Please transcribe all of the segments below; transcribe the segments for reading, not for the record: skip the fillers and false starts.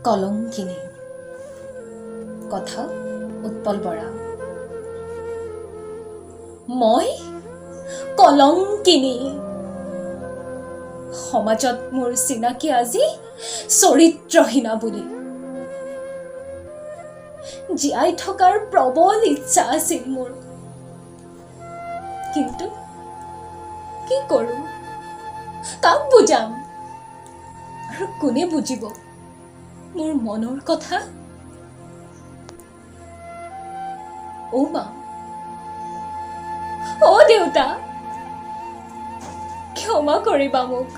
কলংকিনী। কথা উৎপল বৰা। মই কলংকিনী। সমাজত মোৰ চিনাকি আজি চৰিত্ৰহীনা বুলি। জীয়াই থকাৰ প্ৰবল ইচ্ছা আছিল মোৰ, কিন্তু কি কৰোঁ, কাক বুজাম আৰু কোনে বুজিব মোৰ মনৰ কথা? অ' মা, অ' দেউতা, ক্ষমা কৰিবা মোক।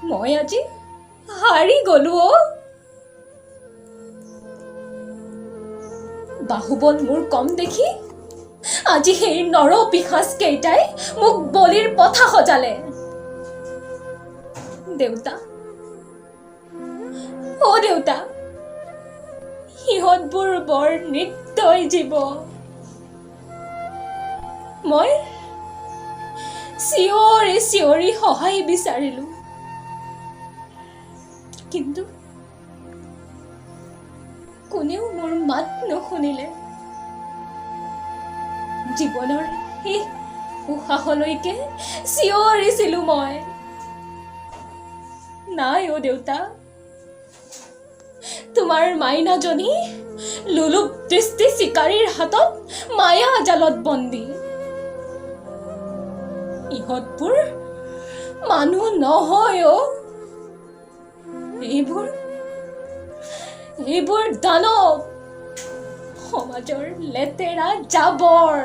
মই আজি হাৰি গলো। বাহুবল মোৰ কম দেখি আজি সেই নৰ পিশাচ কেইটাই মোক বলিৰ পথা সজালে। দেউতা, অ' দেউতা, সিহঁতবোৰ বৰ নিৰ্দয় জীৱ। মই চিঞৰি চিঞৰি সহায় বিচাৰিলো, কিন্তু কোনেও মোৰ মাত নুশুনিলে। জীৱনৰ শেষ উশাহলৈকে চিঞৰিছিলো মই। নাই অ' দেউতা, তোমাৰ মাইনাজনী লোলুপ দৃষ্টি চিকাৰীৰ হাতত মায়া জালত বন্দী। ইহঁতবোৰ মানুহ নহয় অ', এইবোৰ দানৱ, সমাজৰ লেতেৰা জাবৰ।